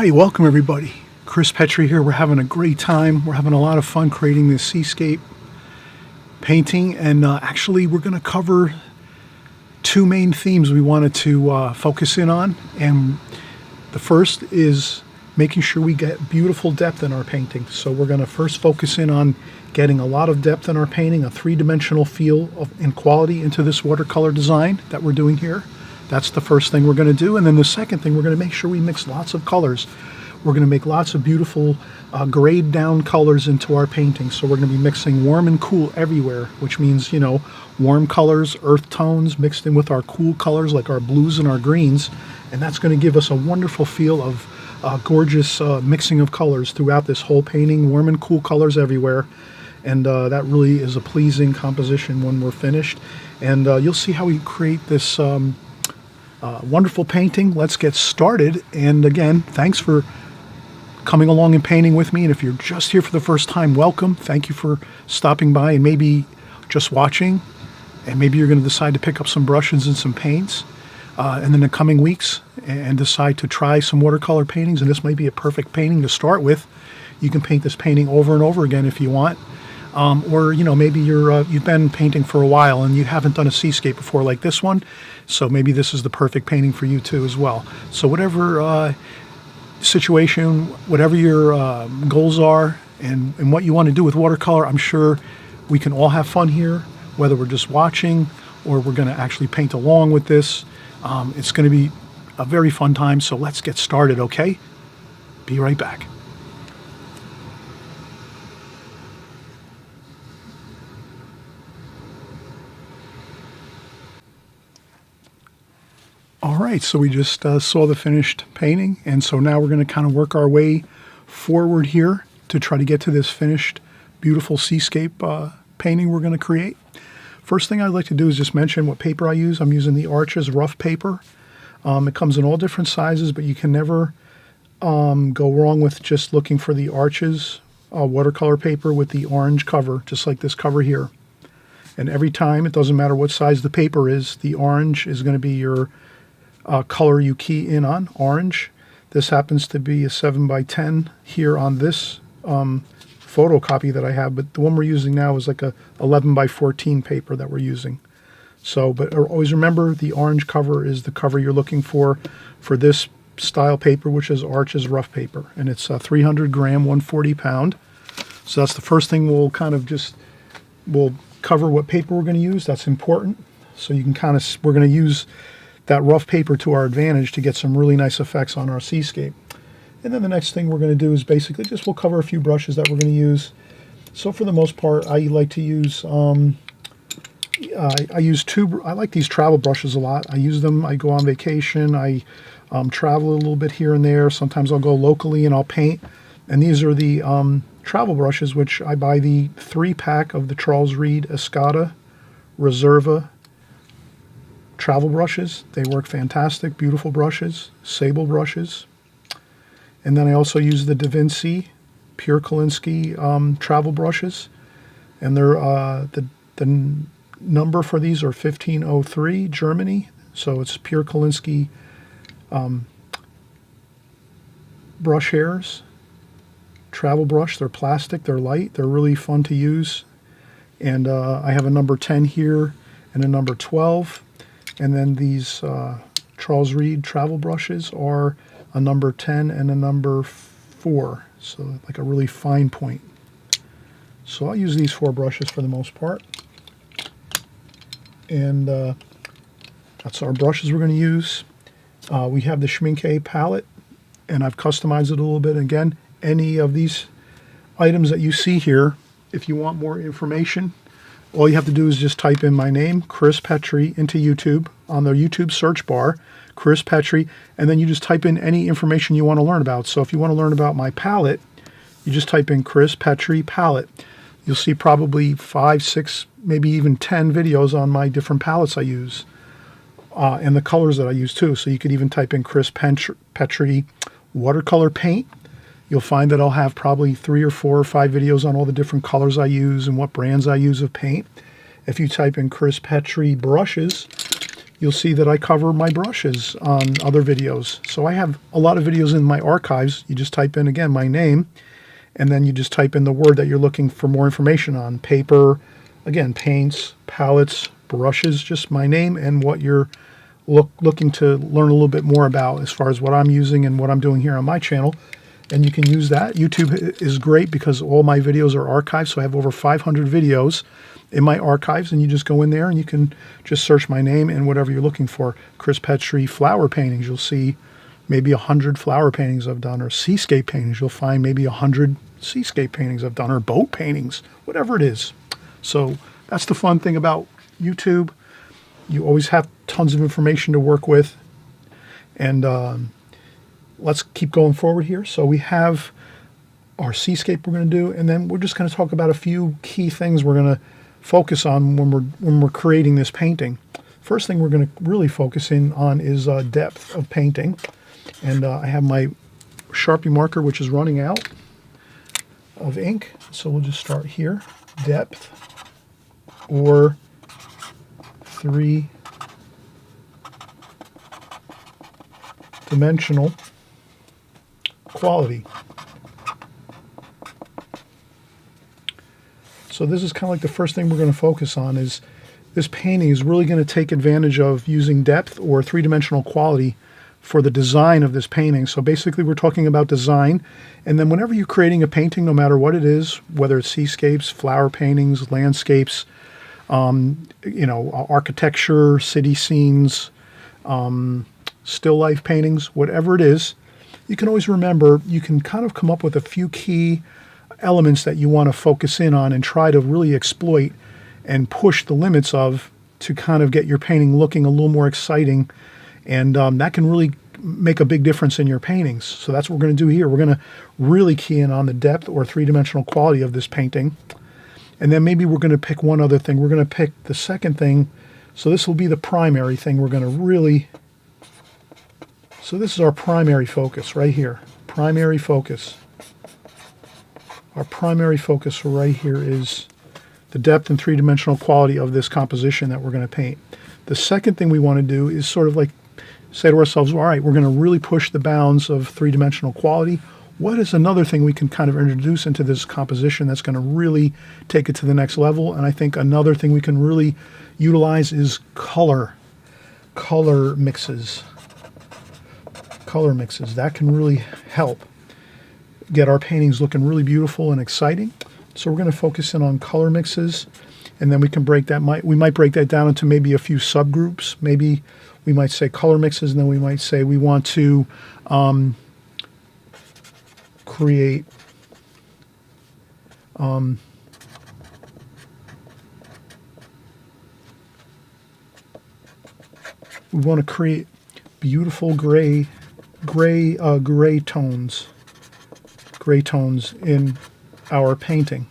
right, welcome everybody. Chris Petrie here. We're having a great time. We're having a lot of fun creating this seascape painting, and actually we're going to cover two main themes we wanted to focus in on. And the first is making sure we get beautiful depth in our painting. So we're going to first focus in on getting a lot of depth in our painting, a three-dimensional feel and quality into this watercolor design that we're doing here. That's the first thing we're going to do. And then the second thing, we're going to make sure we mix lots of colors. We're going to make lots of beautiful grayed down colors into our painting. So we're going to be mixing warm and cool everywhere, which means, you know, warm colors, earth tones mixed in with our cool colors like our blues and our greens. And that's going to give us a wonderful feel of gorgeous mixing of colors throughout this whole painting, warm and cool colors everywhere. And that really is a pleasing composition when we're finished. And you'll see how we create this wonderful painting. Let's get started. And again, thanks for coming along and painting with me. And if you're just here for the first time, welcome. Thank you for stopping by and maybe just watching. And maybe you're going to decide to pick up some brushes and some paints in the coming weeks and decide to try some watercolor paintings. And this might be a perfect painting to start with. You can paint this painting over and over again if you want. Or, you know, maybe you've been painting for a while and you haven't done a seascape before like this one. So maybe this is the perfect painting for you too as well. So whatever situation, whatever your goals are and what you want to do with watercolor, I'm sure we can all have fun here, whether we're just watching or we're going to actually paint along with this. It's going to be a very fun time. So let's get started, okay? Be right back. All right, so we just saw the finished painting, and so now we're going to kind of work our way forward here to try to get to this finished, beautiful seascape painting we're going to create. First thing I'd like to do is just mention what paper I use. I'm using the Arches rough paper. It comes in all different sizes, but you can never go wrong with just looking for the Arches watercolor paper with the orange cover, just like this cover here. And every time, it doesn't matter what size the paper is, the orange is going to be your color you key in on, orange. This happens to be a 7x10 here on this photocopy that I have, but the one we're using now is like a 11x14 paper that we're using. So, but always remember the orange cover is the cover you're looking for this style paper, which is Arches rough paper, and it's 300 gram, 140 pound. So that's the first thing we'll cover what paper we're going to use. That's important. So you can we're going to use that rough paper to our advantage to get some really nice effects on our seascape. And then the next thing we're going to do is basically we'll cover a few brushes that we're going to use. So for the most part, I like to use, I like these travel brushes a lot. I use them, I go on vacation, I travel a little bit here and there. Sometimes I'll go locally and I'll paint. And these are the travel brushes, which I buy the 3-pack of the Charles Reed Escada Reserva travel brushes. They work fantastic, beautiful brushes, sable brushes. And then I also use the Da Vinci Pure Kolinsky travel brushes. And they're the number for these are 1503 Germany. So it's Pure Kolinsky brush hairs, travel brush. They're plastic, they're light, they're really fun to use. And I have a number 10 here and a number 12. And then these Charles Reed travel brushes are a number 10 and a number 4, so like a really fine point. So I'll use these 4 brushes for the most part. And that's our brushes we're going to use. We have the Schmincke palette, and I've customized it a little bit. Again, any of these items that you see here, if you want more information, all you have to do is just type in my name, Chris Petrie, into YouTube, on the YouTube search bar, Chris Petrie, and then you just type in any information you want to learn about. So if you want to learn about my palette, you just type in Chris Petrie palette. You'll see probably 5, 6, maybe even 10 videos on my different palettes I use, and the colors that I use too. So you could even type in Chris Petrie watercolor paint. You'll find that I'll have probably 3 or 4 or 5 videos on all the different colors I use and what brands I use of paint. If you type in Chris Petrie brushes, you'll see that I cover my brushes on other videos. So I have a lot of videos in my archives. You just type in, again, my name, and then you just type in the word that you're looking for more information on. Paper, again, paints, palettes, brushes, just my name and what you're looking to learn a little bit more about as far as what I'm using and what I'm doing here on my channel. And you can use that. YouTube is great because all my videos are archived, so I have over 500 videos in my archives, and you just go in there and you can just search my name and whatever you're looking for. Chris Petrie flower paintings, you'll see maybe 100 flower paintings I've done, or seascape paintings, you'll find maybe 100 seascape paintings I've done, or boat paintings, whatever it is. So that's the fun thing about YouTube. You always have tons of information to work with. And let's keep going forward here. So we have our seascape we're going to do, and then we're just going to talk about a few key things we're going to focus on when we're creating this painting. First thing we're going to really focus in on is depth of painting. And I have my Sharpie marker, which is running out of ink. So we'll just start here. Depth, or 3-dimensional quality. So this is kind of like the first thing we're going to focus on. Is this painting is really going to take advantage of using depth or 3-dimensional quality for the design of this painting. So basically we're talking about design, and then whenever you're creating a painting, no matter what it is, whether it's seascapes, flower paintings, landscapes, architecture, city scenes, still life paintings, whatever it is, you can always remember, you can kind of come up with a few key elements that you want to focus in on and try to really exploit and push the limits of, to kind of get your painting looking a little more exciting. And that can really make a big difference in your paintings. So that's what we're going to do here. We're going to really key in on the depth or 3-dimensional quality of this painting. And then maybe we're going to pick one other thing. We're going to pick the second thing. So this will be the primary thing we're going to really... So this is our primary focus right here. Primary focus. Our primary focus right here is the depth and 3-dimensional quality of this composition that we're going to paint. The second thing we want to do is sort of like say to ourselves, all right, we're going to really push the bounds of 3-dimensional quality. What is another thing we can kind of introduce into this composition that's going to really take it to the next level? And I think another thing we can really utilize is color mixes. Color mixes. That can really help get our paintings looking really beautiful and exciting. So we're going to focus in on color mixes, and then we can break that. We might break that down into maybe a few subgroups. Maybe we might say color mixes, and then we might say we want to create we want to create beautiful gray tones in our painting.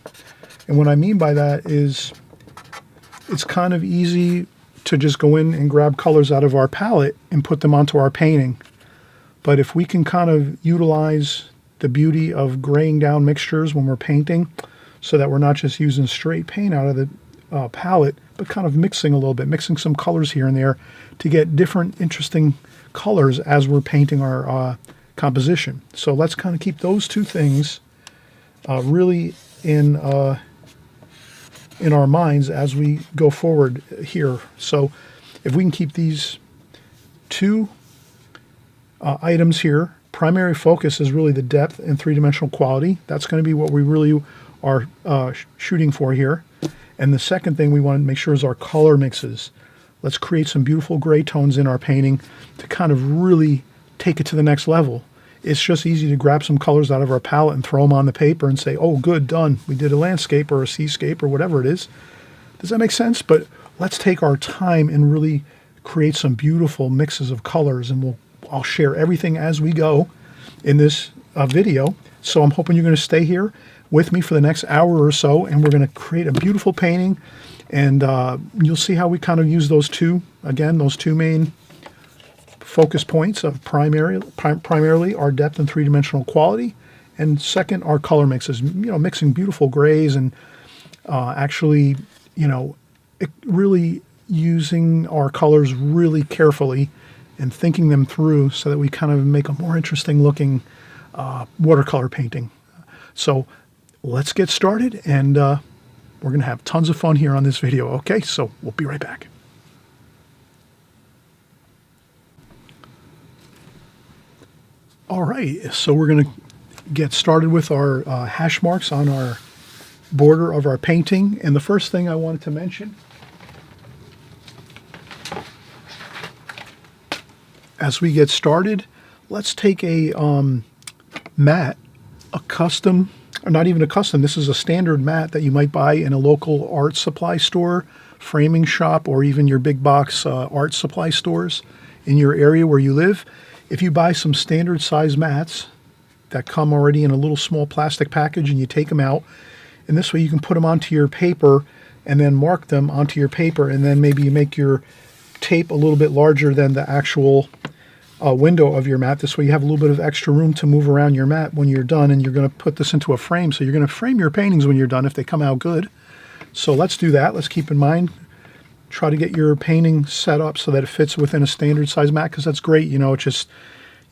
And what I mean by that is it's kind of easy to just go in and grab colors out of our palette and put them onto our painting. But if we can kind of utilize the beauty of graying down mixtures when we're painting, so that we're not just using straight paint out of the palette, but kind of mixing a little bit, mixing some colors here and there to get different interesting colors as we're painting our composition. So let's kind of keep those two things really in our minds as we go forward here. So if we can keep these two items here, primary focus is really the depth and 3-dimensional quality. That's going to be what we really are shooting for here. And the second thing we want to make sure is our color mixes. Let's create some beautiful gray tones in our painting to kind of really take it to the next level. It's just easy to grab some colors out of our palette and throw them on the paper and say, oh, good, done. We did a landscape or a seascape or whatever it is. Does that make sense? But let's take our time and really create some beautiful mixes of colors, and I'll share everything as we go in this video. So I'm hoping you're going to stay here with me for the next hour or so, and we're going to create a beautiful painting, and you'll see how we kind of use those two main focus points of primarily our depth and 3-dimensional quality, and second, our color mixes, mixing beautiful grays and actually, really using our colors really carefully and thinking them through so that we kind of make a more interesting looking watercolor painting. So let's get started, and we're going to have tons of fun here on this video. Okay, so we'll be right back. All right, so we're going to get started with our hash marks on our border of our painting. And the first thing I wanted to mention, as we get started, let's take a mat, a custom, or not even a custom, this is a standard mat that you might buy in a local art supply store, framing shop, or even your big box art supply stores in your area where you live. If you buy some standard size mats that come already in a little small plastic package and you take them out, and this way you can put them onto your paper and then mark them onto your paper, and then maybe you make your tape a little bit larger than the actual window of your mat. This way you have a little bit of extra room to move around your mat when you're done, and you're going to put this into a frame. So you're going to frame your paintings when you're done if they come out good. So let's do that. Let's keep in mind, try to get your painting set up so that it fits within a standard size mat, because that's great. You know, it's just,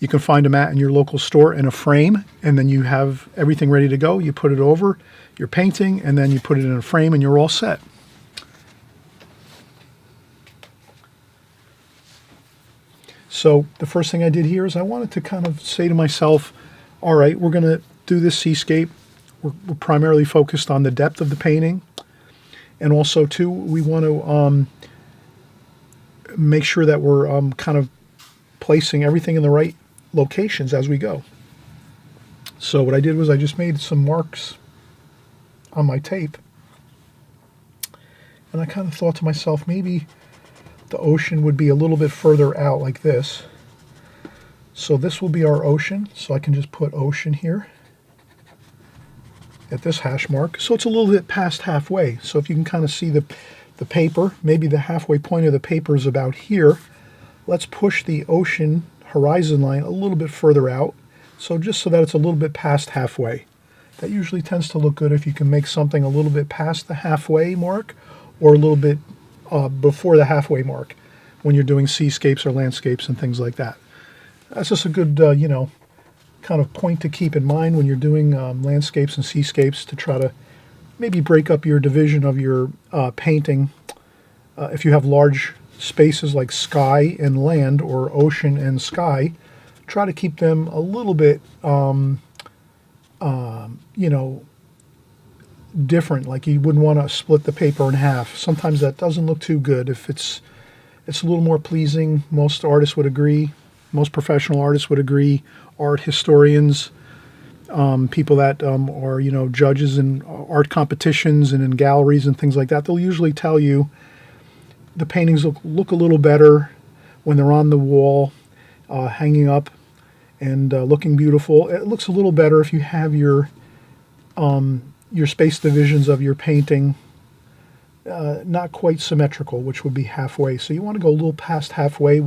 you can find a mat in your local store in a frame, and then you have everything ready to go. You put it over your painting, and then you put it in a frame, and you're all set. So the first thing I did here is I wanted to kind of say to myself, all right, we're going to do this seascape. We're primarily focused on the depth of the painting. And also, too, we want to make sure that we're kind of placing everything in the right locations as we go. So what I did was I just made some marks on my tape. And I kind of thought to myself, maybe the ocean would be a little bit further out like this. So this will be our ocean. So I can just put ocean here at this hash mark. So it's a little bit past halfway. So if you can kind of see the paper, maybe the halfway point of the paper is about here. Let's push the ocean horizon line a little bit further out. So just so that it's a little bit past halfway. That usually tends to look good if you can make something a little bit past the halfway mark, or a little bit before the halfway mark when you're doing seascapes or landscapes and things like that. That's just a good, you know, kind of point to keep in mind when you're doing landscapes and seascapes, to try to maybe break up your division of your painting. If you have large spaces like sky and land, or ocean and sky, try to keep them a little bit, you know, different. Like you wouldn't want to split the paper in half. Sometimes that doesn't look too good. If it's a little more pleasing, most artists would agree, most professional artists would agree, art historians, people that are, you know, judges in art competitions and in galleries and things like that, they'll usually tell you the paintings look a little better when they're on the wall, hanging up and looking beautiful. It looks a little better if you have your space divisions of your painting not quite symmetrical, which would be halfway. So you want to go a little past halfway,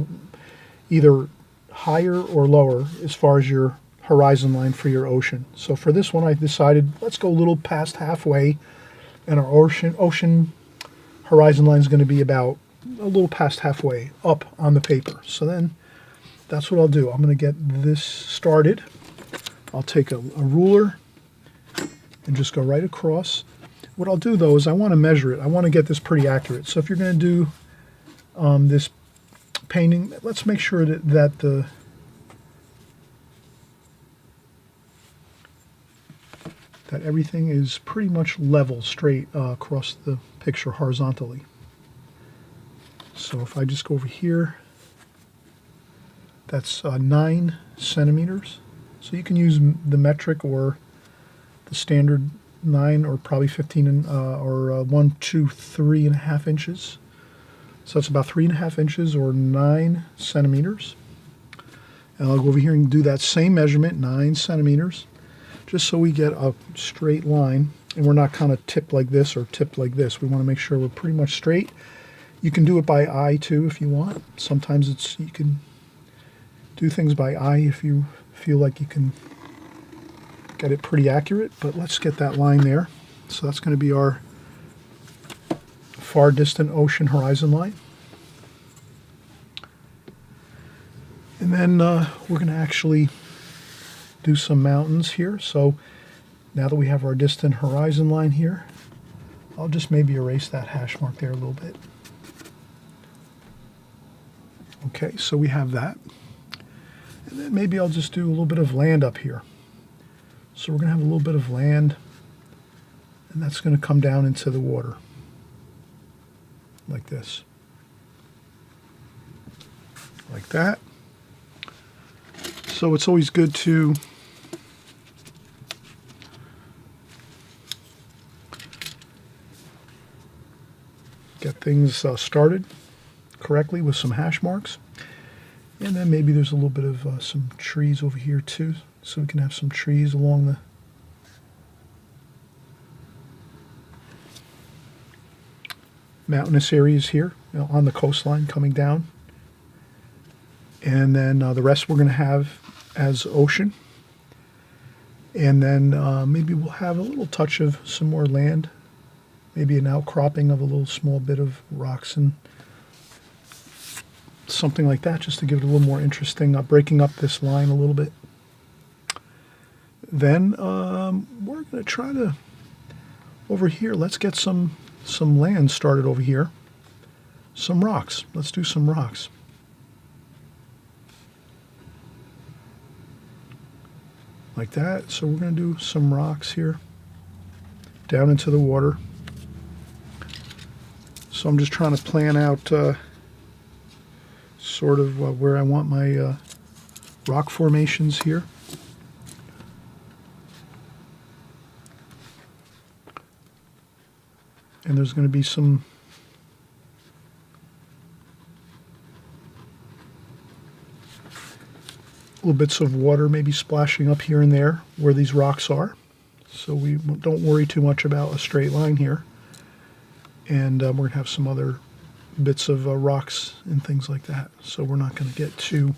either higher or lower as far as your horizon line for your ocean. So for this one, I decided let's go a little past halfway, and our ocean horizon line is going to be about a little past halfway up on the paper. So then that's what I'll do. I'm going to get this started. I'll take a ruler and just go right across. What I'll do, though, is I want to measure it. I want to get this pretty accurate. So if you're going to do this painting, let's make sure that everything is pretty much level, straight across the picture horizontally. So if I just go over here, that's 9 centimeters. So you can use the metric or the standard 9, or probably 15 or 1, 2, 3.5 inches. So it's about 3.5 inches or 9 centimeters. And I'll go over here and do that same measurement, 9 centimeters, just so we get a straight line and we're not kind of tipped like this or tipped like this. We want to make sure we're pretty much straight. You can do it by eye too if you want. Sometimes you can do things by eye if you feel like you can get it pretty accurate, but let's get that line there. So that's going to be our far distant ocean horizon line. And then we're going to actually do some mountains here. So now that we have our distant horizon line here, I'll just maybe erase that hash mark there a little bit. Okay, so we have that. And then maybe I'll just do a little bit of land up here. So we're going to have a little bit of land, and that's going to come down into the water like this. Like that. So it's always good to get things started correctly with some hash marks. And then maybe there's a little bit of some trees over here too, so we can have some trees along the mountainous areas here, on the coastline coming down. And then the rest we're going to have as ocean. And then maybe we'll have a little touch of some more land, maybe an outcropping of a little small bit of rocks and something like that, just to give it a little more interesting, breaking up this line a little bit. Then we're going to try to, over here, let's get some land started over here. Some rocks. Let's do some rocks. Like that. So we're going to do some rocks here down into the water. So I'm just trying to plan out sort of where I want my rock formations here. And there's going to be some little bits of water maybe splashing up here and there where these rocks are. So we don't worry too much about a straight line here. And we're going to have some other bits of rocks and things like that. So we're not going to get too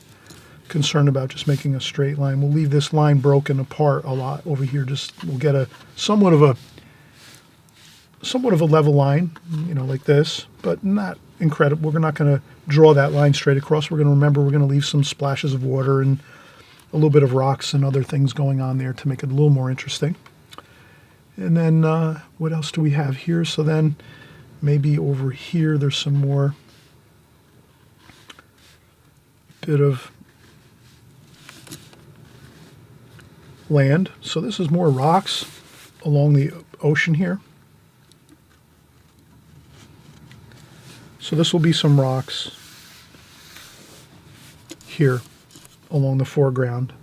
concerned about just making a straight line. We'll leave this line broken apart a lot over here. We'll get a somewhat of a level line, like this, but not incredible. We're not going to draw that line straight across. We're going to remember we're going to leave some splashes of water and a little bit of rocks and other things going on there to make it a little more interesting. And then what else do we have here? So then maybe over here there's some more bit of land. So this is more rocks along the ocean here. So this will be some rocks here along the foreground.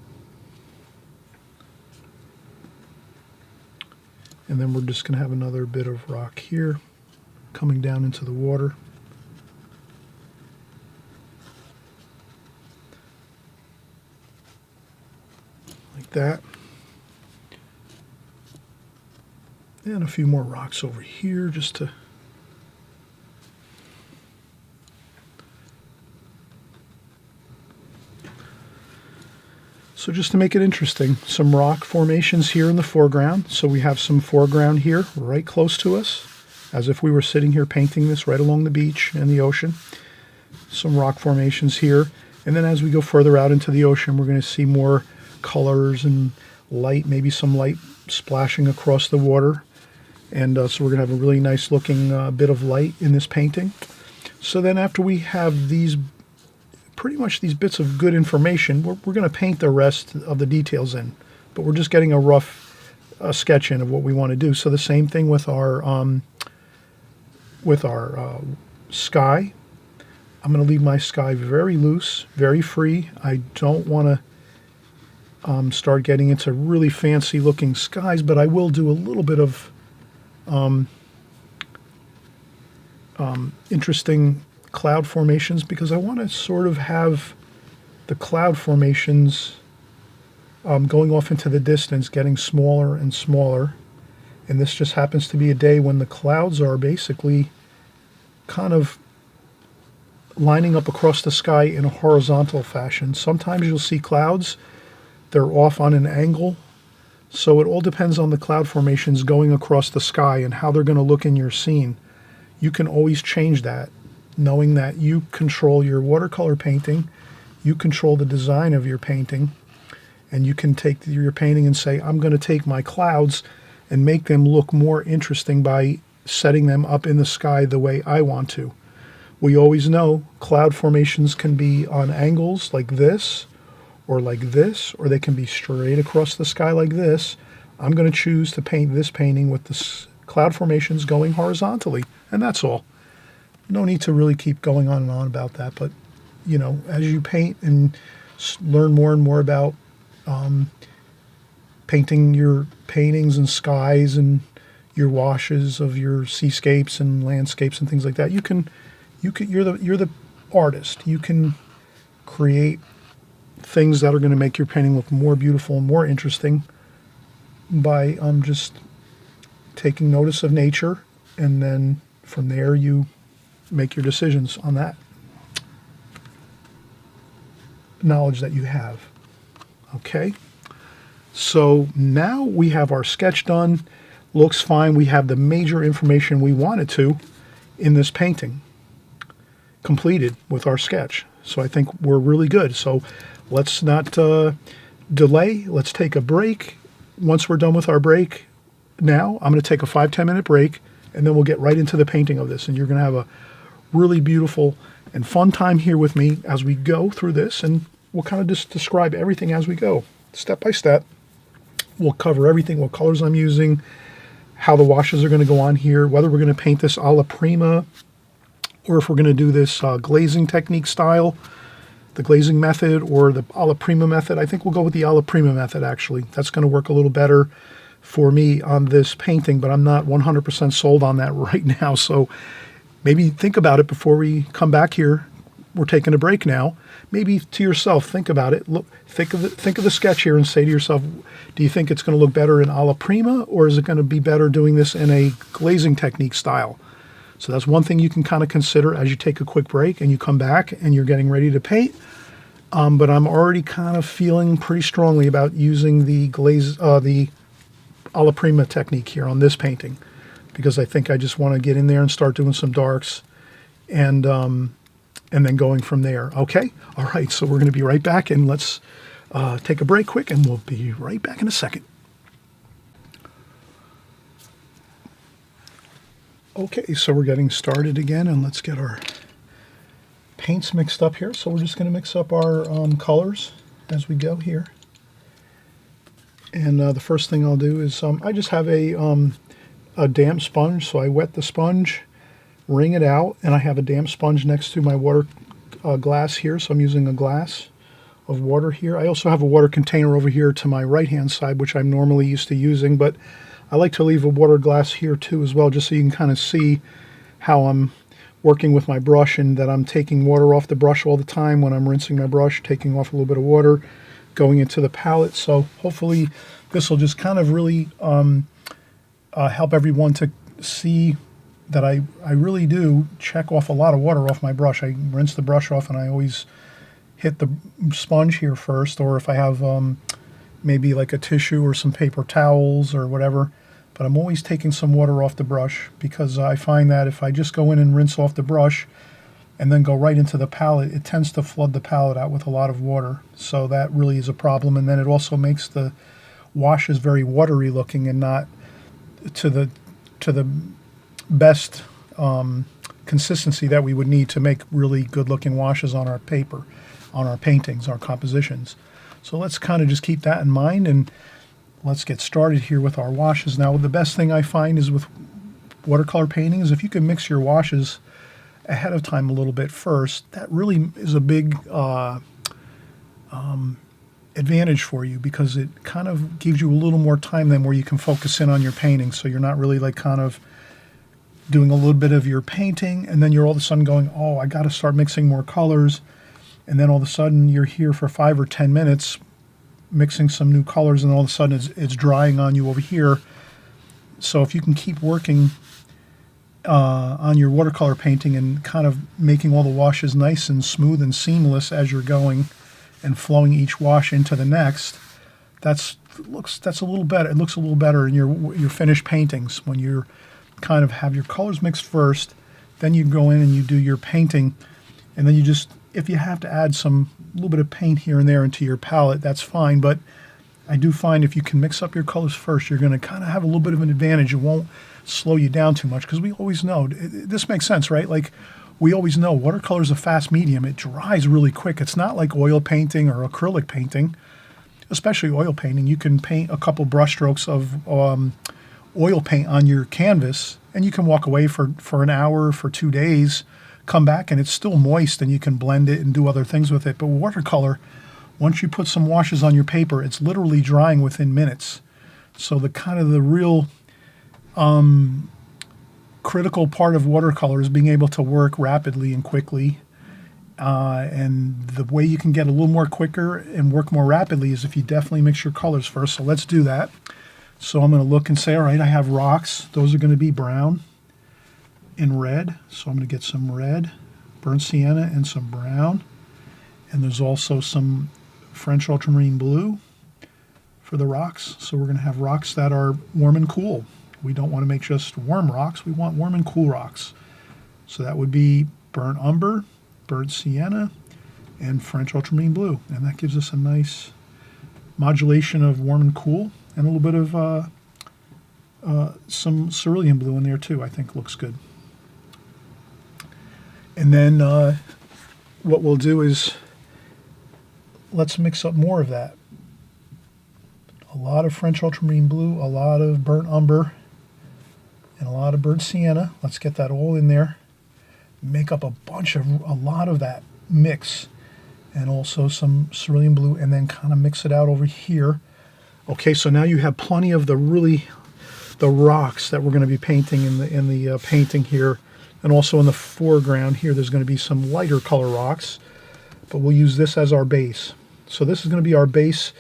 And then we're just going to have another bit of rock here coming down into the water. Like that. And a few more rocks over here just to just to make it interesting, some rock formations here in the foreground. So we have some foreground here right close to us, as if we were sitting here painting this right along the beach and the ocean. Some rock formations here. And then as we go further out into the ocean, we're going to see more colors and light, maybe some light splashing across the water. And so we're going to have a really nice looking bit of light in this painting. So then after we have these pretty much these bits of good information, we're going to paint the rest of the details in, but we're just getting a rough sketch in of what we want to do. So the same thing with our sky. I'm going to leave my sky very loose, very free. I don't want to start getting into really fancy looking skies, but I will do a little bit of interesting cloud formations, because I want to sort of have the cloud formations going off into the distance, getting smaller and smaller. And this just happens to be a day when the clouds are basically kind of lining up across the sky in a horizontal fashion. Sometimes you'll see clouds, they're off on an angle. So it all depends on the cloud formations going across the sky and how they're going to look in your scene. you can always change that, knowing that you control your watercolor painting, you control the design of your painting, and you can take your painting and say, I'm going to take my clouds and make them look more interesting by setting them up in the sky the way I want to. We always know cloud formations can be on angles like this, or they can be straight across the sky like this. I'm going to choose to paint this painting with the cloud formations going horizontally, and that's all. No need to really keep going on and on about that, but you know, as you paint and learn more and more about painting your paintings and skies and your washes of your seascapes and landscapes and things like that, you're the artist. You can create things that are going to make your painting look more beautiful and more interesting by just taking notice of nature, and then from there you make your decisions on that knowledge that you have. Okay, so now we have our sketch done. Looks fine. We have the major information we wanted to in this painting completed with our sketch. So I think we're really good. So let's not delay. Let's take a break. Once we're done with our break, now I'm going to take a 5-10 minute break, and then we'll get right into the painting of this. And you're going to have a really beautiful and fun time here with me as we go through this, and we'll kind of just describe everything as we go, step by step. We'll cover everything, what colors I'm using, how the washes are going to go on here, whether we're going to paint this alla prima, or if we're going to do this glazing technique style, the glazing method, or the alla prima method. I think we'll go with the alla prima method, actually. That's going to work a little better for me on this painting, but I'm not 100% sold on that right now. So maybe think about it before we come back here. We're taking a break now. Maybe to yourself, think about it. Look, think of the sketch here and say to yourself, do you think it's going to look better in alla prima, or is it going to be better doing this in a glazing technique style? So that's one thing you can kind of consider as you take a quick break and you come back and you're getting ready to paint. But I'm already kind of feeling pretty strongly about using the alla prima technique here on this painting, because I think I just want to get in there and start doing some darks, and then going from there. Okay? All right, so we're going to be right back, and let's take a break quick, and we'll be right back in a second. Okay, so we're getting started again, and let's get our paints mixed up here. So we're just going to mix up our colors as we go here. And the first thing I'll do is I just have a damp sponge, so I wet the sponge, wring it out, and I have a damp sponge next to my water glass here, so I'm using a glass of water here. I also have a water container over here to my right-hand side, which I'm normally used to using, but I like to leave a water glass here too as well, just so you can kind of see how I'm working with my brush, and that I'm taking water off the brush all the time when I'm rinsing my brush, taking off a little bit of water, going into the palette. So hopefully this will just kind of really help everyone to see that I really do check off a lot of water off my brush. I rinse the brush off, and I always hit the sponge here first, or if I have maybe like a tissue or some paper towels or whatever. But I'm always taking some water off the brush, because I find that if I just go in and rinse off the brush and then go right into the palette, it tends to flood the palette out with a lot of water. So that really is a problem. And then it also makes the washes very watery looking, and not to the best consistency that we would need to make really good looking washes on our paper, on our paintings, our compositions. So let's kind of just keep that in mind, and let's get started here with our washes. Now, the best thing I find is with watercolor painting is if you can mix your washes ahead of time a little bit first. That really is a big advantage for you, because it kind of gives you a little more time then where you can focus in on your painting. So you're not really like kind of doing a little bit of your painting, and then you're all of a sudden going, oh, I got to start mixing more colors. And then all of a sudden you're here for 5 or 10 minutes mixing some new colors, and all of a sudden it's drying on you over here. So if you can keep working on your watercolor painting and kind of making all the washes nice and smooth and seamless as you're going and flowing each wash into the next, that's a little better. It looks a little better in your finished paintings when you're kind of have your colors mixed first, Then you go in and you do your painting, and then you just, if you have to add some little bit of paint here and there into your palette, that's fine. But I do find if you can mix up your colors first, you're going to kind of have a little bit of an advantage. It won't slow you down too much, because we always know, this makes sense, right? Like, we always know watercolor is a fast medium. It dries really quick. It's not like oil painting or acrylic painting, especially oil painting. You can paint a couple brush strokes of oil paint on your canvas, and you can walk away for an hour, for 2 days, come back, and it's still moist, and you can blend it and do other things with it. But watercolor, once you put some washes on your paper, it's literally drying within minutes. So the real critical part of watercolor is being able to work rapidly and quickly. And the way you can get a little more quicker and work more rapidly is if you definitely mix your colors first. So let's do that. So I'm going to look and say, all right, I have rocks. Those are going to be brown and red. So I'm going to get some red, burnt sienna, and some brown. And there's also some French ultramarine blue for the rocks. So we're going to have rocks that are warm and cool. We don't want to make just warm rocks. We want warm and cool rocks. So that would be burnt umber, burnt sienna, and French ultramarine blue. And that gives us a nice modulation of warm and cool, and a little bit of some cerulean blue in there too. I think looks good. And then what we'll do is, let's mix up more of that. A lot of French ultramarine blue, a lot of burnt umber, and a lot of burnt sienna. Let's get that all in there. Make up a lot of that mix, and also some cerulean blue, and then kind of mix it out over here. Okay, so now you have plenty of the rocks that we're going to be painting in the painting here, and also in the foreground here. There's going to be some lighter color rocks, but we'll use this as our base. So this is going to be our base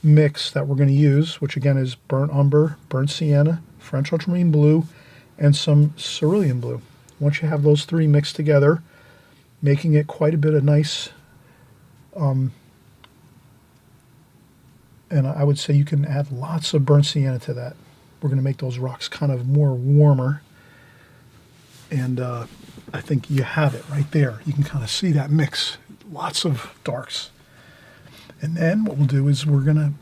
mix that we're going to use, which again is burnt umber, burnt sienna, French ultramarine blue, and some cerulean blue. Once you have those three mixed together, making it quite a bit of nice, and I would say you can add lots of burnt sienna to that. We're going to make those rocks kind of more warmer, and I think you have it right there. You can kind of see that mix, lots of darks. And then what we'll do is we're gonna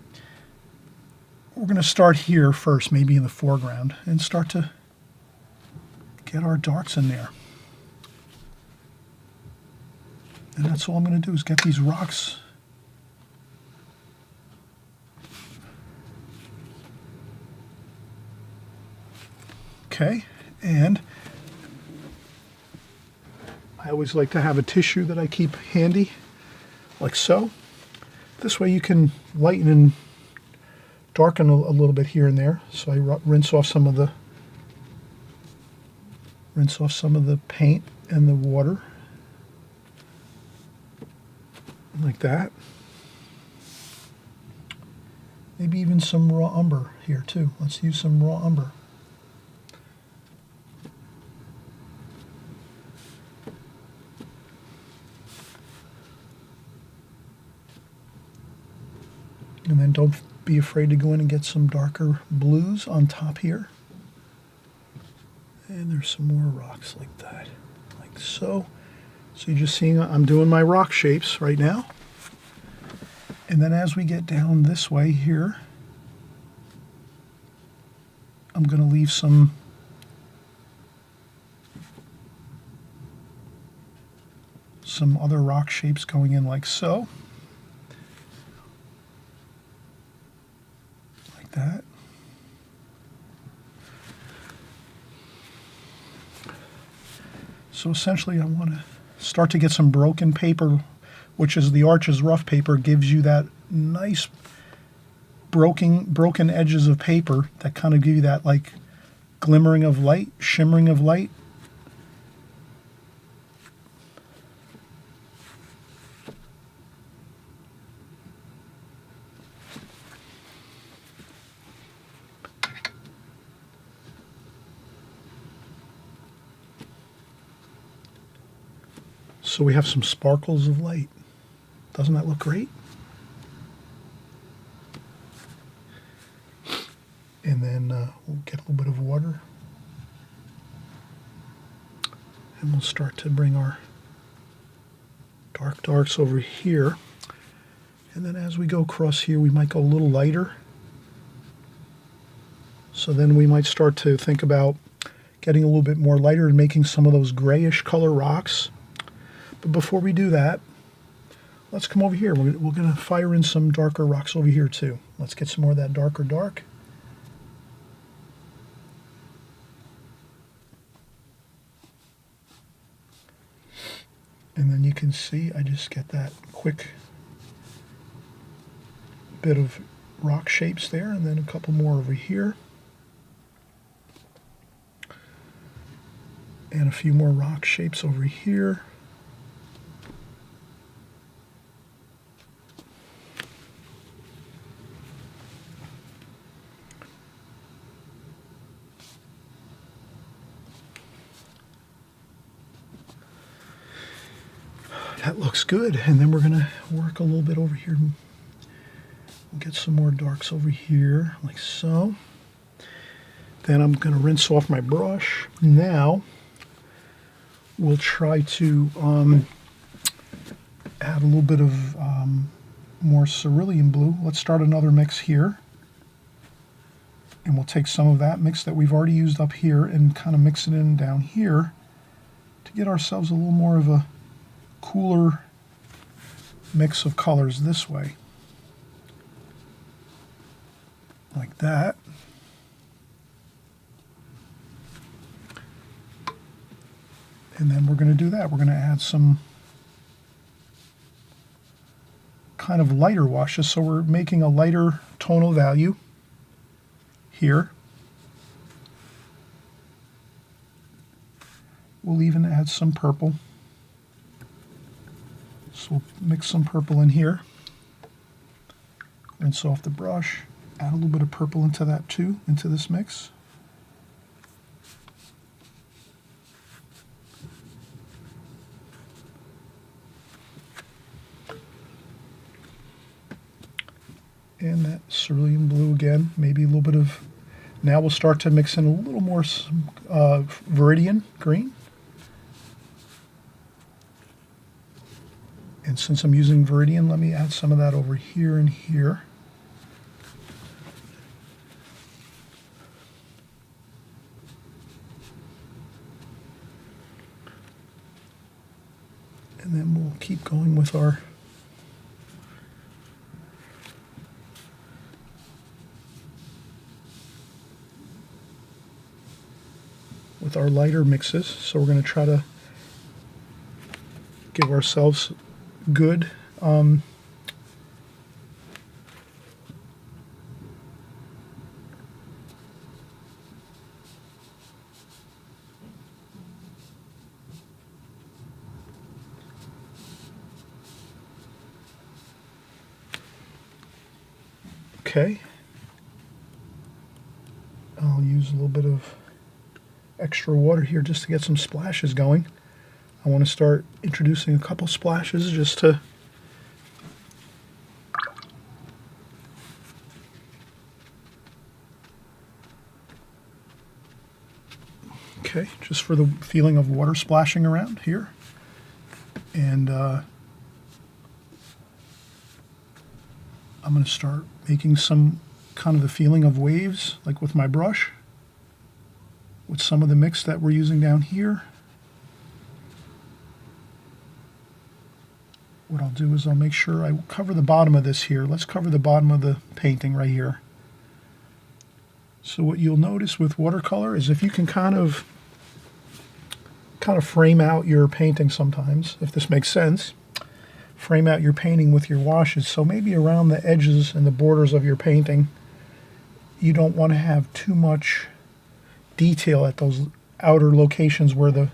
start here first, maybe in the foreground, and start to get our darks in there. And that's all I'm going to do, is get these rocks okay. And I always like to have a tissue that I keep handy, like so. This way you can lighten and darken a little bit here and there. So I rinse off some of the paint and the water, like that. Maybe even some raw umber here too. Let's use some raw umber. And then don't be afraid to go in and get some darker blues on top here. And there's some more rocks like that, like so. So you're just seeing I'm doing my rock shapes right now. And then as we get down this way here, I'm going to leave some other rock shapes going in like so. Like that. So essentially I want to start to get some broken paper, which is the Arches rough paper, gives you that nice broken edges of paper that kind of give you that like glimmering of light, shimmering of light. So we have some sparkles of light. Doesn't that look great? And then we'll get a little bit of water. And we'll start to bring our darks over here. And then as we go across here, we might go a little lighter. So then we might start to think about getting a little bit more lighter and making some of those grayish color rocks. But before we do that, let's come over here. We're going to fire in some darker rocks over here too. Let's get some more of that darker dark. And then you can see I just get that quick bit of rock shapes there, and then a couple more over here. And a few more rock shapes over here. That looks good. And then we're going to work a little bit over here. We'll get some more darks over here, like so. Then I'm going to rinse off my brush. Now, we'll try to add a little bit of more cerulean blue. Let's start another mix here. And we'll take some of that mix that we've already used up here and kind of mix it in down here to get ourselves a little more of a cooler mix of colors this way. Like that. And then we're going to do that. We're going to add some kind of lighter washes. So we're making a lighter tonal value here. We'll even add some purple. So we'll mix some purple in here. Rinse off the brush. Add a little bit of purple into that too, into this mix. And that cerulean blue again, maybe a little bit of... Now we'll start to mix in a little more viridian green. And since I'm using viridian, let me add some of that over here and here. And then we'll keep going with our lighter mixes. So we're going to try to give ourselves good okay. I'll use a little bit of extra water here just to get some splashes going. I want to start introducing a couple splashes just to just for the feeling of water splashing around here. And I'm going to start making some kind of the feeling of waves, like with my brush, with some of the mix that we're using down here. What I'll do is I'll make sure I cover the bottom of this here. Let's cover the bottom of the painting right here. So what you'll notice with watercolor is if you can kind of frame out your painting sometimes, if this makes sense, frame out your painting with your washes. So maybe around the edges and the borders of your painting, you don't want to have too much detail at those outer locations where the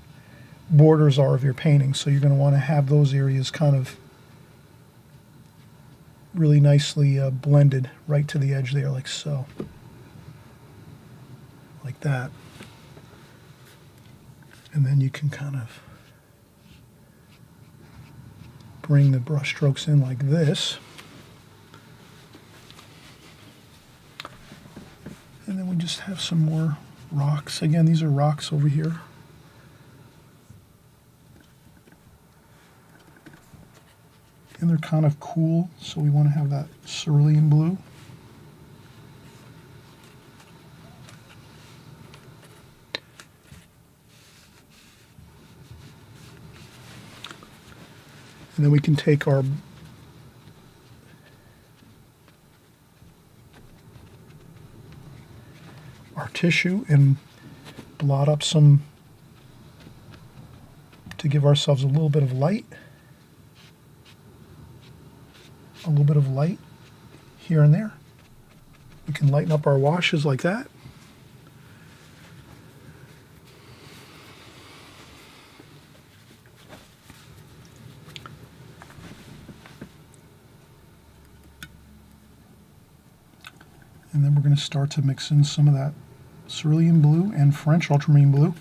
borders are of your painting. So you're going to want to have those areas kind of really nicely blended right to the edge there, like so. Like that. And then you can kind of bring the brush strokes in like this. And then we just have some more rocks. Again, these are rocks over here. And they're kind of cool, so we want to have that cerulean blue. And then we can take our tissue and blot up some to give ourselves a little bit of light. A little bit of light here and there. We can lighten up our washes like that. And then we're going to start to mix in some of that cerulean blue and French ultramarine blue.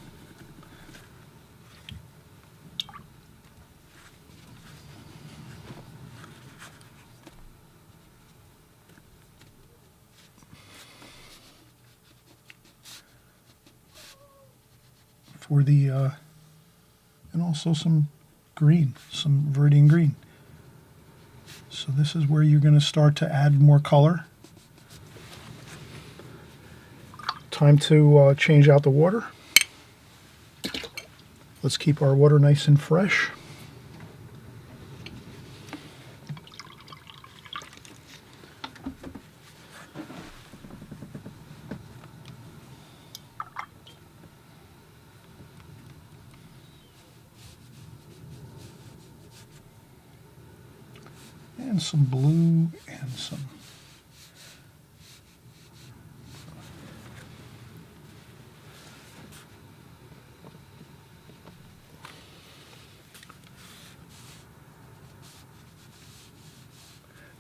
For the, and also some green, some viridian green. So this is where you're going to start to add more color. Time to change out the water. Let's keep our water nice and fresh. And some blue and some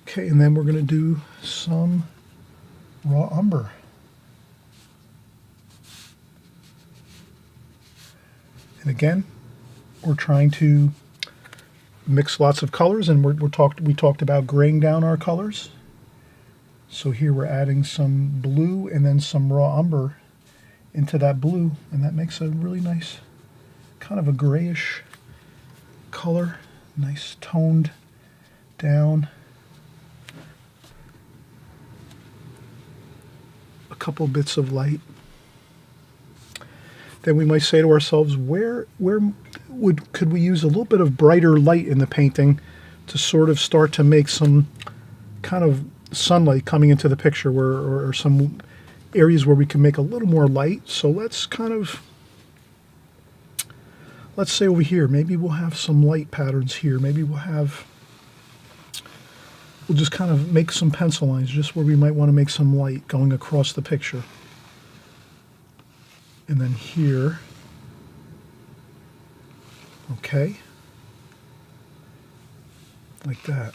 okay, and then we're going to do some raw umber. And again, we're trying to mix lots of colors, and we talked about graying down our colors. So here we're adding some blue and then some raw umber into that blue, and that makes a really nice kind of a grayish color, nice toned down. A couple bits of light. Then we might say to ourselves, where could we use a little bit of brighter light in the painting to sort of start to make some kind of sunlight coming into the picture, or some areas where we can make a little more light. So let's say over here, maybe we'll have some light patterns here. Maybe we'll just kind of make some pencil lines just where we might want to make some light going across the picture. And then here, okay, like that.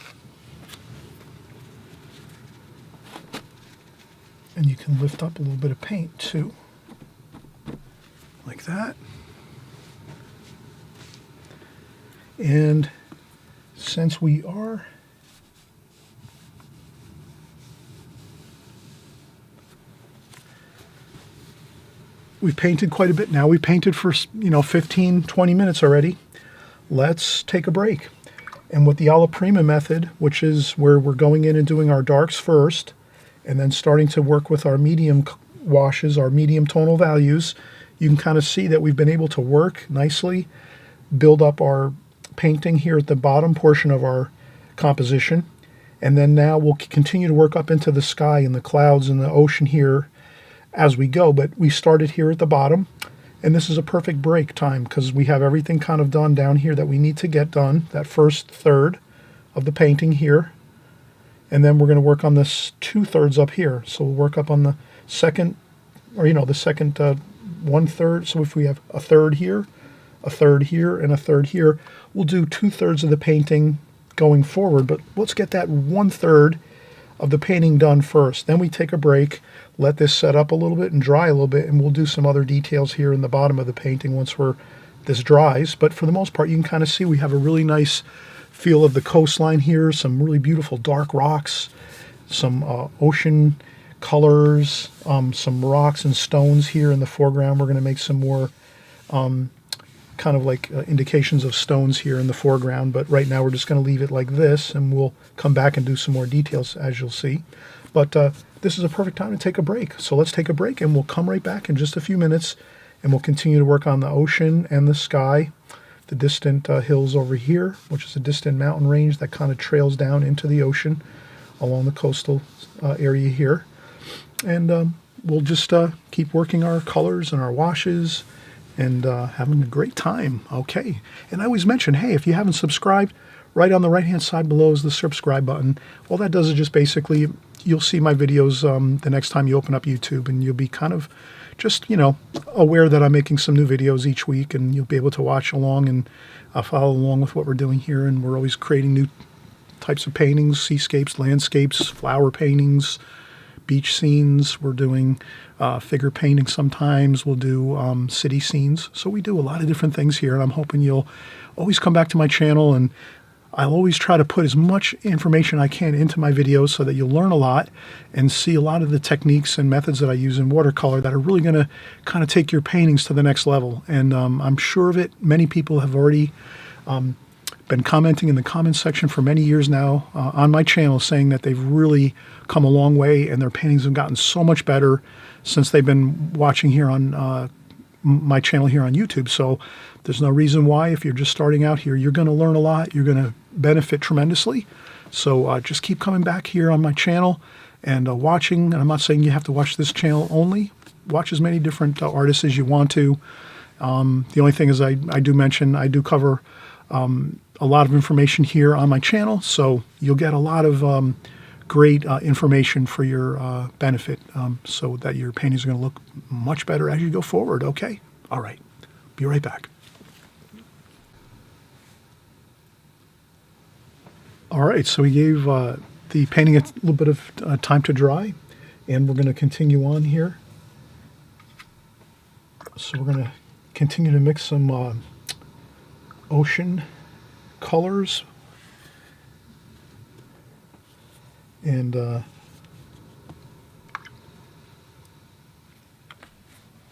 And you can lift up a little bit of paint too, like that. And since we've painted quite a bit now. We painted for 15, 20 minutes already. Let's take a break. And with the alla prima method, which is where we're going in and doing our darks first, and then starting to work with our medium washes, our medium tonal values, you can kind of see that we've been able to work nicely, build up our painting here at the bottom portion of our composition. And then now we'll continue to work up into the sky and the clouds and the ocean here as we go. But we started here at the bottom, and this is a perfect break time because we have everything kind of done down here that we need to get done, that first third of the painting here. And then we're going to work on this 2/3 up here. So we'll work up on the second, or the second 1/3. So if we have a third here, a third here, and a third here, we'll do 2/3 of the painting going forward. But let's get that 1/3 of the painting done first. Then we take a break, let this set up a little bit and dry a little bit, and we'll do some other details here in the bottom of the painting once this dries. But for the most part, you can kind of see we have a really nice feel of the coastline here, some really beautiful dark rocks, some ocean colors, some rocks and stones here in the foreground. We're going to make some more kind of like indications of stones here in the foreground, but right now we're just going to leave it like this, and we'll come back and do some more details, as you'll see. But this is a perfect time to take a break. So let's take a break, and we'll come right back in just a few minutes, and we'll continue to work on the ocean and the sky, the distant hills over here, which is a distant mountain range that kind of trails down into the ocean along the coastal area here. And we'll just keep working our colors and our washes and having a great time. Okay. And I always mention, hey, if you haven't subscribed, right on the right-hand side below is the subscribe button. All that does is just basically, you'll see my videos the next time you open up YouTube, and you'll be kind of just, you know, aware that I'm making some new videos each week, and you'll be able to watch along and follow along with what we're doing here. And we're always creating new types of paintings, seascapes, landscapes, flower paintings, beach scenes. We're doing figure painting sometimes. We'll do city scenes. So we do a lot of different things here, and I'm hoping you'll always come back to my channel, and I'll always try to put as much information I can into my videos so that you'll learn a lot and see a lot of the techniques and methods that I use in watercolor that are really going to kind of take your paintings to the next level. And I'm sure of it. Many people have already been commenting in the comments section for many years now on my channel, saying that they've really come a long way and their paintings have gotten so much better since they've been watching here on my channel here on YouTube. So there's no reason why, if you're just starting out here, you're going to learn a lot. You're going to benefit tremendously. So just keep coming back here on my channel and watching. And I'm not saying you have to watch this channel only. Watch as many different artists as you want to. The only thing is I do mention, I do cover a lot of information here on my channel. So you'll get a lot of great information for your benefit, so that your paintings are going to look much better as you go forward. Okay? All right. Be right back. All right, so we gave the painting a little bit of time to dry, and we're going to continue on here. So we're going to continue to mix some ocean colors. And I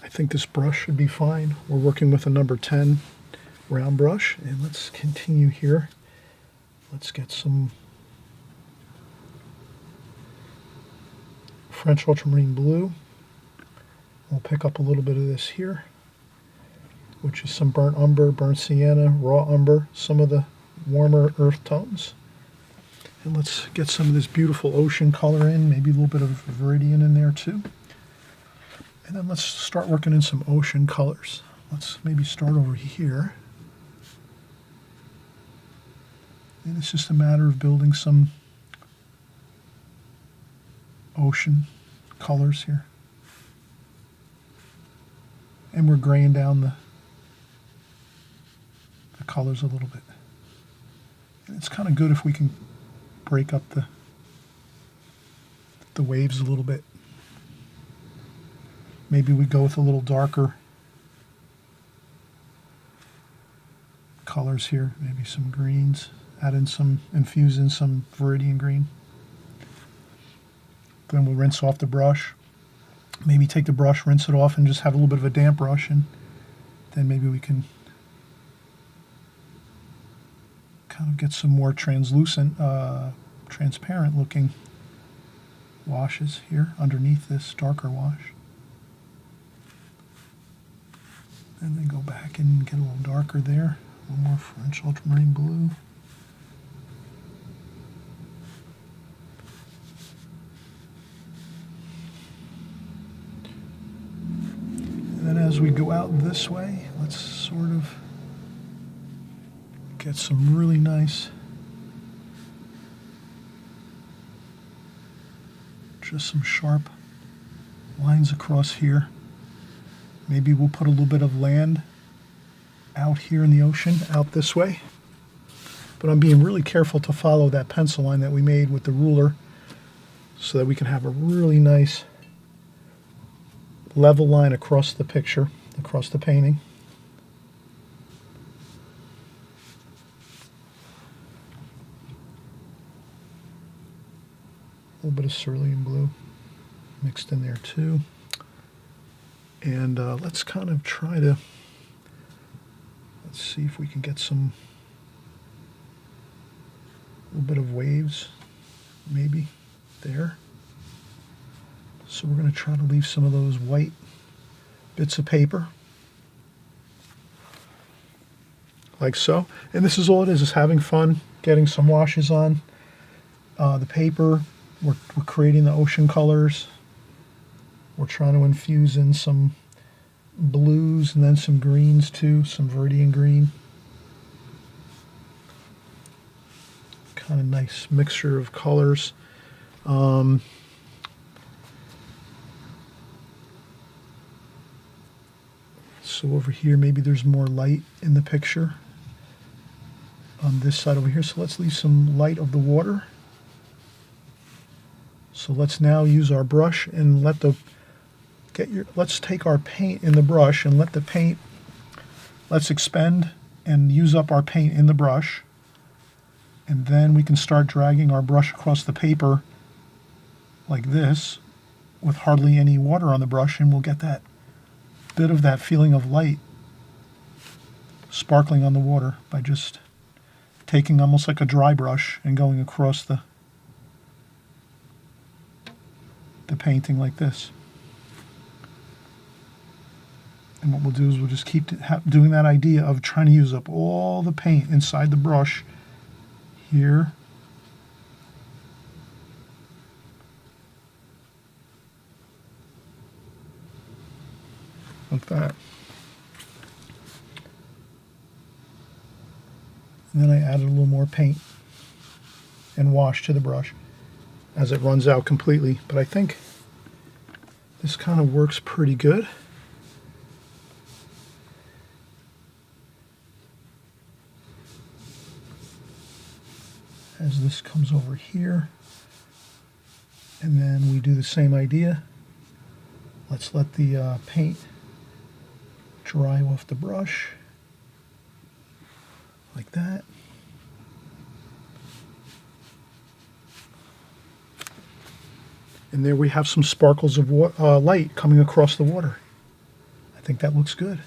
think this brush should be fine. We're working with a number 10 round brush, and let's continue here. Let's get some French ultramarine blue. We'll pick up a little bit of this here, which is some burnt umber, burnt sienna, raw umber, some of the warmer earth tones. And let's get some of this beautiful ocean color in, maybe a little bit of viridian in there too. And then let's start working in some ocean colors. Let's maybe start over here. And it's just a matter of building some ocean colors here. And we're graying down the colors a little bit. And it's kind of good if we can break up the waves a little bit. Maybe we go with a little darker colors here, maybe some greens, add in some, infuse in some viridian green. Then we'll rinse off the brush. Maybe take the brush, rinse it off, and just have a little bit of a damp brush, and then maybe we can kind of get some more translucent, transparent looking washes here underneath this darker wash. And then go back and get a little darker there. A little more French ultramarine blue. And then as we go out this way, let's sort of get some really nice, just some sharp lines across here. Maybe we'll put a little bit of land out here in the ocean, out this way. But I'm being really careful to follow that pencil line that we made with the ruler so that we can have a really nice level line across the picture, across the painting. A little bit of cerulean blue mixed in there too. And let's kind of try to see if we can get some, a little bit of waves, maybe there. So we're going to try to leave some of those white bits of paper, like so. And this is all it is having fun, getting some washes on the paper. We're creating the ocean colors. We're trying to infuse in some blues and then some greens too, some Viridian green. Kind of nice mixture of colors. So over here, maybe there's more light in the picture on this side over here. So let's leave some light of the water. So let's now use our brush and let's take our paint in the brush and let the paint, let's expend and use up our paint in the brush. And then we can start dragging our brush across the paper like this with hardly any water on the brush, and we'll get that bit of that feeling of light sparkling on the water by just taking almost like a dry brush and going across the painting like this. And what we'll do is we'll just keep doing that idea of trying to use up all the paint inside the brush here. Like that. And then I added a little more paint and wash to the brush as it runs out completely. But I think this kind of works pretty good. As this comes over here. And then we do the same idea. Let's let the paint dry off the brush like that. And there we have some sparkles of light coming across the water. I think that looks good.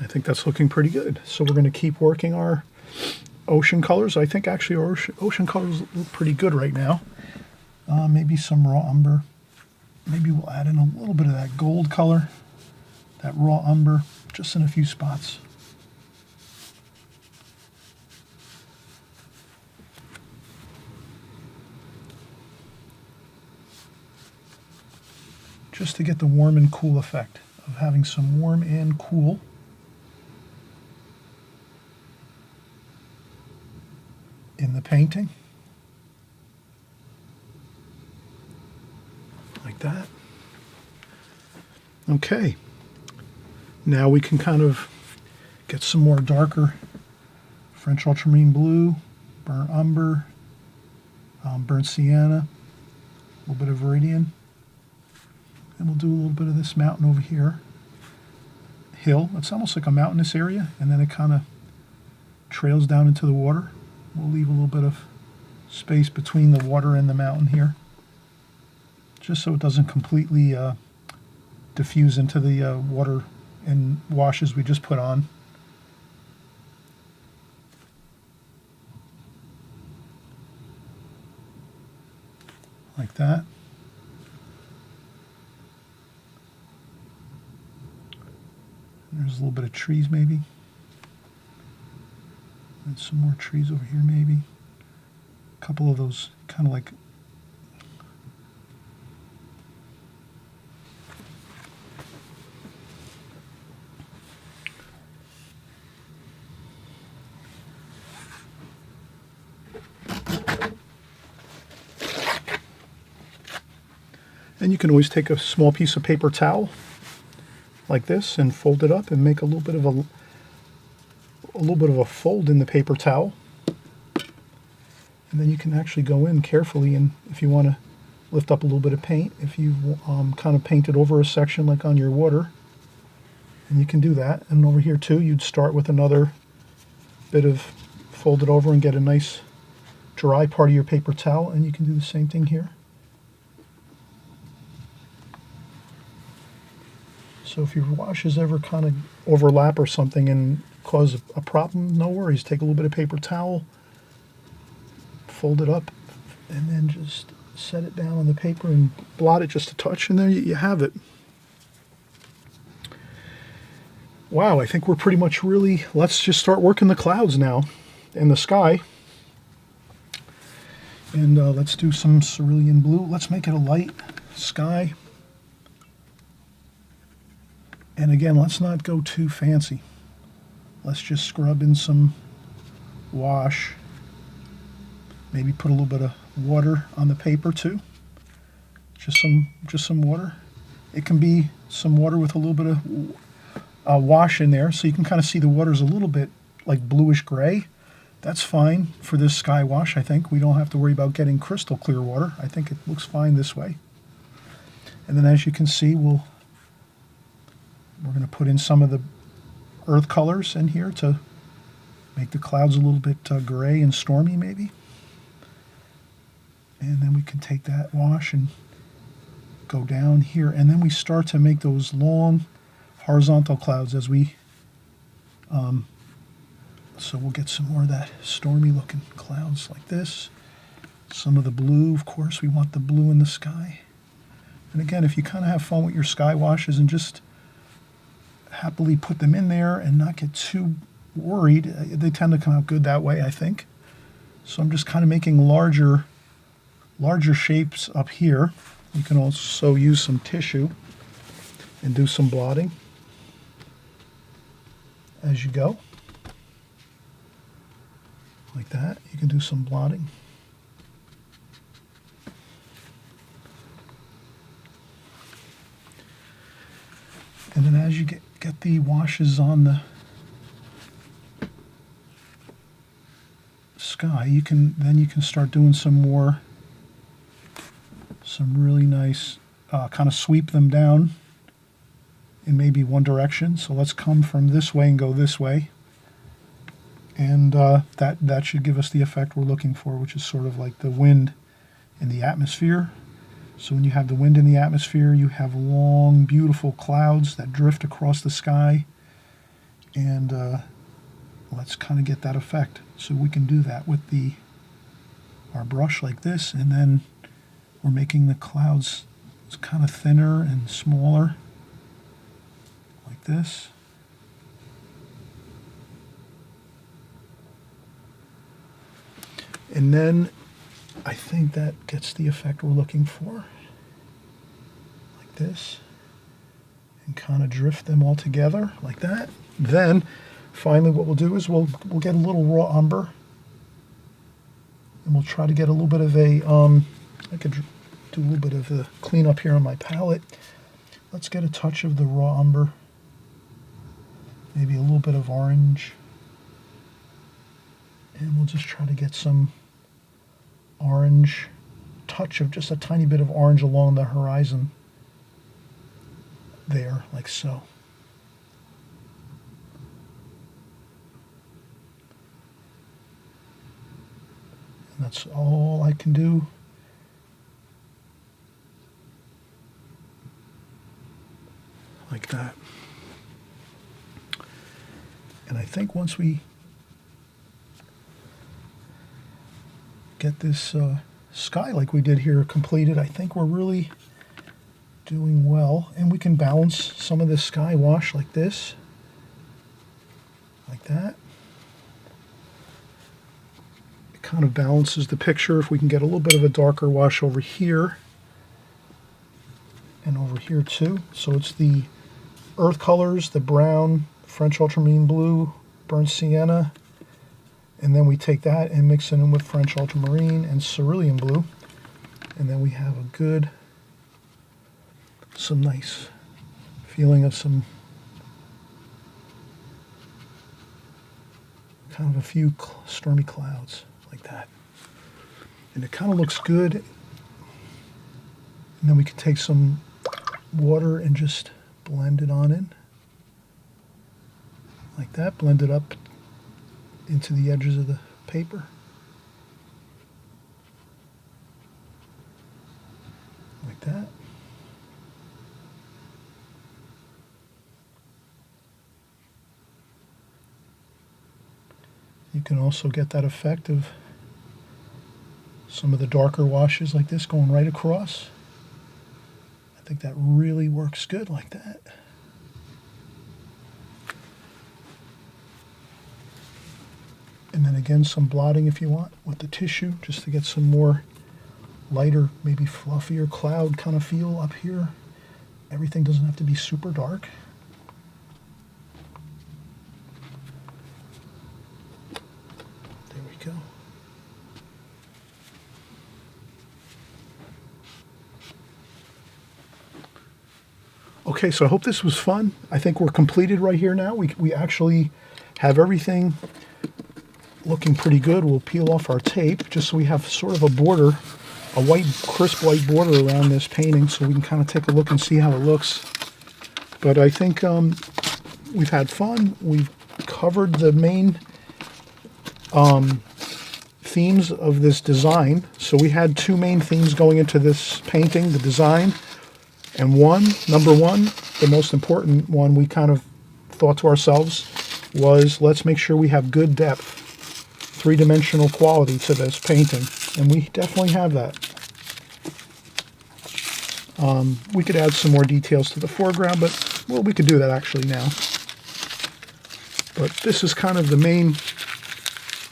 I think that's looking pretty good. So we're going to keep working our ocean colors. I think actually our ocean colors look pretty good right now. Maybe some raw umber. Maybe we'll add in a little bit of that gold color, that raw umber, just in a few spots. Just to get the warm and cool effect of having some warm and cool. In the painting, like that. Okay, now we can kind of get some more darker French ultramarine blue, burnt umber, burnt sienna, a little bit of Viridian, and we'll do a little bit of this mountain over here, hill. It's almost like a mountainous area, and then it kind of trails down into the water. We'll leave a little bit of space between the water and the mountain here, just so it doesn't completely diffuse into the water and washes we just put on. Like that. And there's a little bit of trees maybe. And some more trees over here maybe. A couple of those kind of like and you can always take a small piece of paper towel like this and fold it up and make a little bit of a fold in the paper towel, And then you can actually go in carefully, and if you want to lift up a little bit of paint, if you kind of painted over a section like on your water, and you can do that. And over here too, you'd start with another bit of fold it over and get a nice dry part of your paper towel, and you can do the same thing here. So if your washes ever kind of overlap or something and cause a problem, no worries. Take a little bit of paper towel, fold it up, and then just set it down on the paper and blot it just a touch, and there you have it. Wow, I think we're pretty much really, let's just start working the clouds now and the sky. And let's do some cerulean blue. Let's make it a light sky. And again, let's not go too fancy. Let's just scrub in some wash. Maybe put a little bit of water on the paper too. Just some water. It can be some water with a little bit of wash in there, so you can kind of see the water's a little bit like bluish gray. That's fine for this sky wash, I think. We don't have to worry about getting crystal clear water. I think it looks fine this way. And then as you can see, we're going to put in some of the earth colors in here to make the clouds a little bit gray and stormy maybe. And then we can take that wash and go down here. And then we start to make those long horizontal clouds as we, so we'll get some more of that stormy looking clouds like this. Some of the blue, of course, we want the blue in the sky. And again, if you kind of have fun with your sky washes and just happily put them in there and not get too worried, they tend to come out good that way, I think. So I'm just kind of making larger shapes up here. You can also use some tissue and do some blotting as you go. Like that. You can do some blotting. And then as you get the washes on the sky, you can start doing some really nice kind of sweep them down in maybe one direction. So let's come from this way and go this way. And that should give us the effect we're looking for, which is sort of like the wind in the atmosphere. So when you have the wind in the atmosphere, you have long, beautiful clouds that drift across the sky. And let's kind of get that effect. So we can do that with our brush like this, and then we're making the clouds kind of thinner and smaller, like this. And then I think that gets the effect we're looking for, like this, and kind of drift them all together like that. Then finally what we'll do is we'll get a little raw umber, and we'll try to get a little bit of a I could do a little bit of a cleanup here on my palette. Let's get a touch of the raw umber, maybe a little bit of orange, and we'll just try to get some orange, touch of just a tiny bit of orange along the horizon there, like so. And that's all I can do. Like that. And I think once we get this sky like we did here completed, I think we're really doing well. And we can balance some of this sky wash like this, like that. It kind of balances the picture. If we can get a little bit of a darker wash over here and over here too. So it's the earth colors, the brown, French ultramarine blue, burnt sienna, and then we take that and mix it in with French ultramarine and cerulean blue, and then we have a some nice feeling of some kind of a few stormy clouds like that. And it kind of looks good. And then we can take some water and just blend it on in. Like that, blend it up into the edges of the paper. Like that. You can also get that effect of some of the darker washes like this going right across. I think that really works good like that. And then again, some blotting if you want with the tissue, just to get some more lighter, maybe fluffier cloud kind of feel up here. Everything doesn't have to be super dark. There we go. Okay, so I hope this was fun. I think we're completed right here now. We actually have everything looking pretty good. We'll peel off our tape just so we have sort of a border, a white, crisp white border around this painting, so we can kind of take a look and see how it looks. But I think we've had fun. We've covered the main themes of this design. So we had two main themes going into this painting, the design, and number one, the most important one we kind of thought to ourselves was, let's make sure we have good depth, three-dimensional quality to this painting, and we definitely have that. We could add some more details to the foreground, but, well, we could do that actually now. But this is kind of the main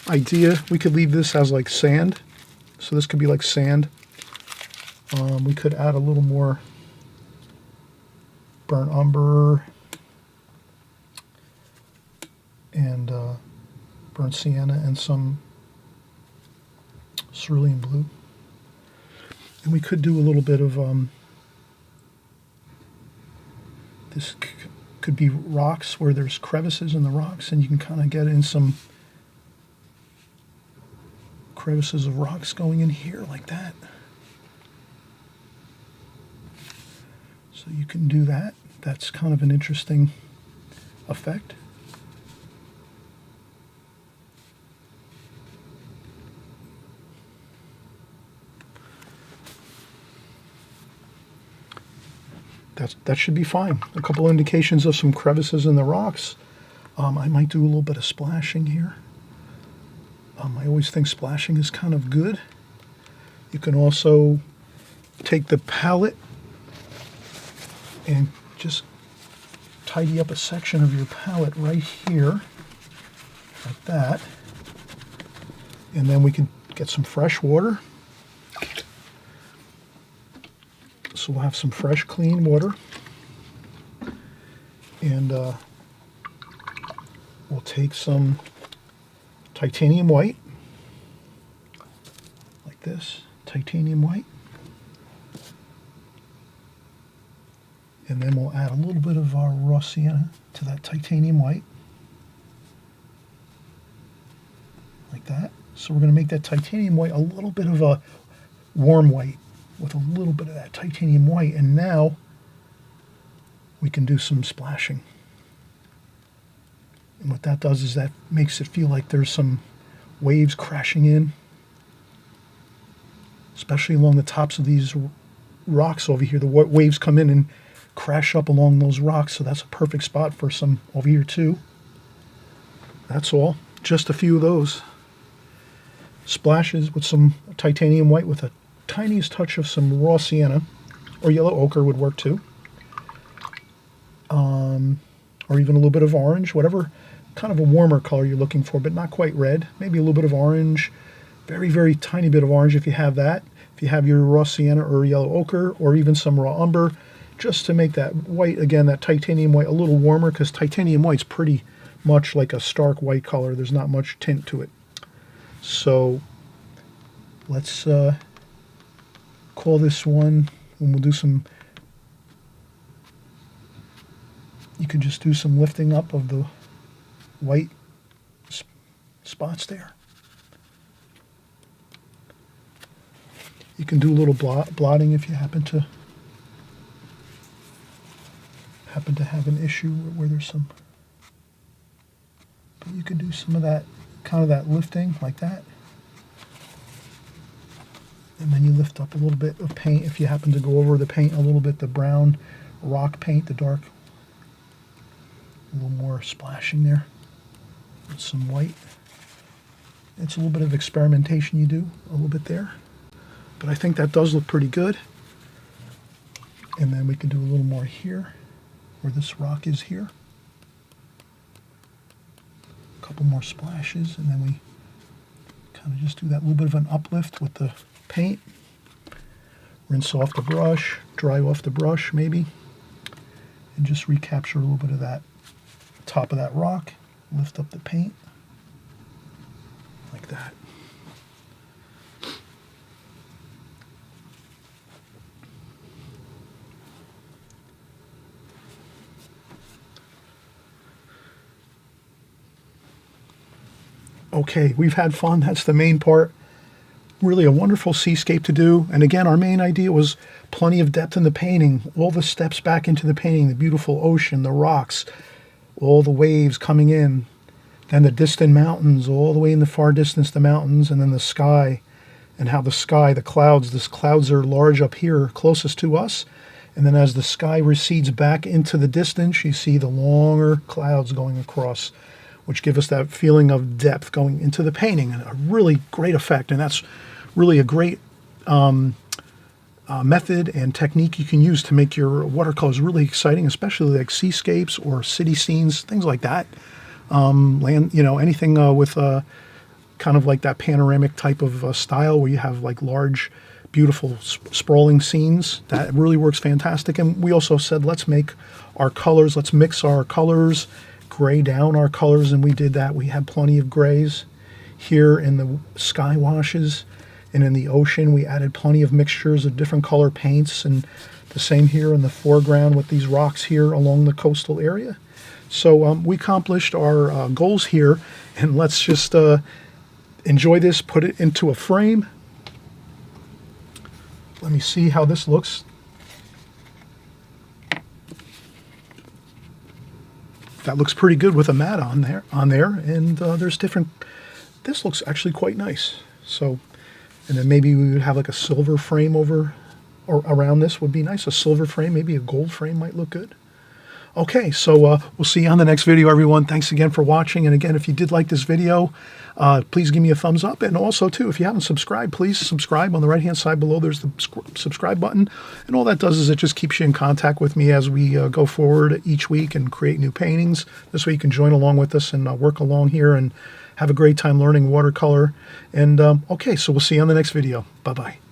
idea. We could leave this as like sand, so this could be like sand. We could add a little more burnt umber and burnt sienna and some cerulean blue. And we could do a little bit of this could be rocks where there's crevices in the rocks, and you can kind of get in some crevices of rocks going in here like that. So you can do that. That's kind of an interesting effect. That should be fine. A couple of indications of some crevices in the rocks. I might do a little bit of splashing here. I always think splashing is kind of good. You can also take the palette and just tidy up a section of your palette right here, like that. And then we can get some fresh water. So we'll have some fresh, clean water. And we'll take some titanium white, like this, titanium white. And then we'll add a little bit of our raw sienna to that titanium white, like that. So we're going to make that titanium white a little bit of a warm white with a little bit of that titanium white. And now we can do some splashing. And what that does is that makes it feel like there's some waves crashing in, especially along the tops of these rocks over here. The waves come in and crash up along those rocks, so that's a perfect spot for some over here too. That's all. Just a few of those splashes with some titanium white with a tiniest touch of some raw sienna, or yellow ochre would work too, or even a little bit of orange, whatever kind of a warmer color you're looking for, but not quite red. Maybe a little bit of orange, very, very tiny bit of orange if you have that. If you have your raw sienna or yellow ochre, or even some raw umber, just to make that white, again, that titanium white a little warmer, because titanium white's pretty much like a stark white color. There's not much tint to it. So let's call this one, and we'll do some, you can just do some lifting up of the white spots there. You can do a little blotting if you happen to have an issue where there's some. But you can do some of that, kind of that lifting like that. And then you lift up a little bit of paint if you happen to go over the paint a little bit, the brown rock paint, the dark. A little more splashing there with some white. It's a little bit of experimentation you do, a little bit there. But I think that does look pretty good. And then we can do a little more here, where this rock is here. A couple more splashes, and then we kind of just do that little bit of an uplift with the paint. Rinse off the brush, dry off the brush maybe, and just recapture a little bit of that top of that rock. Lift up the paint like that. Okay, we've had fun. That's the main part. Really a wonderful seascape to do. And again, our main idea was plenty of depth in the painting, all the steps back into the painting, the beautiful ocean, the rocks, all the waves coming in, then the distant mountains, all the way in the far distance, the mountains, and then the sky, and how the sky, the clouds are large up here closest to us. And then as the sky recedes back into the distance, you see the longer clouds going across, which give us that feeling of depth going into the painting, and a really great effect. And that's really a great method and technique you can use to make your watercolors really exciting, especially like seascapes or city scenes, things like that. Land, anything with kind of like that panoramic type of style where you have like large, beautiful, sprawling scenes. That really works fantastic. And we also said, let's make our colors, let's mix our colors, gray down our colors, and we did that. We had plenty of grays here in the sky washes, and in the ocean we added plenty of mixtures of different color paints, and the same here in the foreground with these rocks here along the coastal area. So we accomplished our goals here, and let's just enjoy this, put it into a frame. Let me see how this looks. That looks pretty good with a matte on there, and there's different. This looks actually quite nice. So, and then maybe we would have like a silver frame over or around this would be nice. A silver frame, maybe a gold frame might look good. Okay, so we'll see you on the next video, everyone. Thanks again for watching. And again, if you did like this video, please give me a thumbs up. And also, too, if you haven't subscribed, please subscribe. On the right-hand side below, there's the subscribe button. And all that does is it just keeps you in contact with me as we go forward each week and create new paintings. This way you can join along with us and work along here and have a great time learning watercolor. And, okay, so we'll see you on the next video. Bye-bye.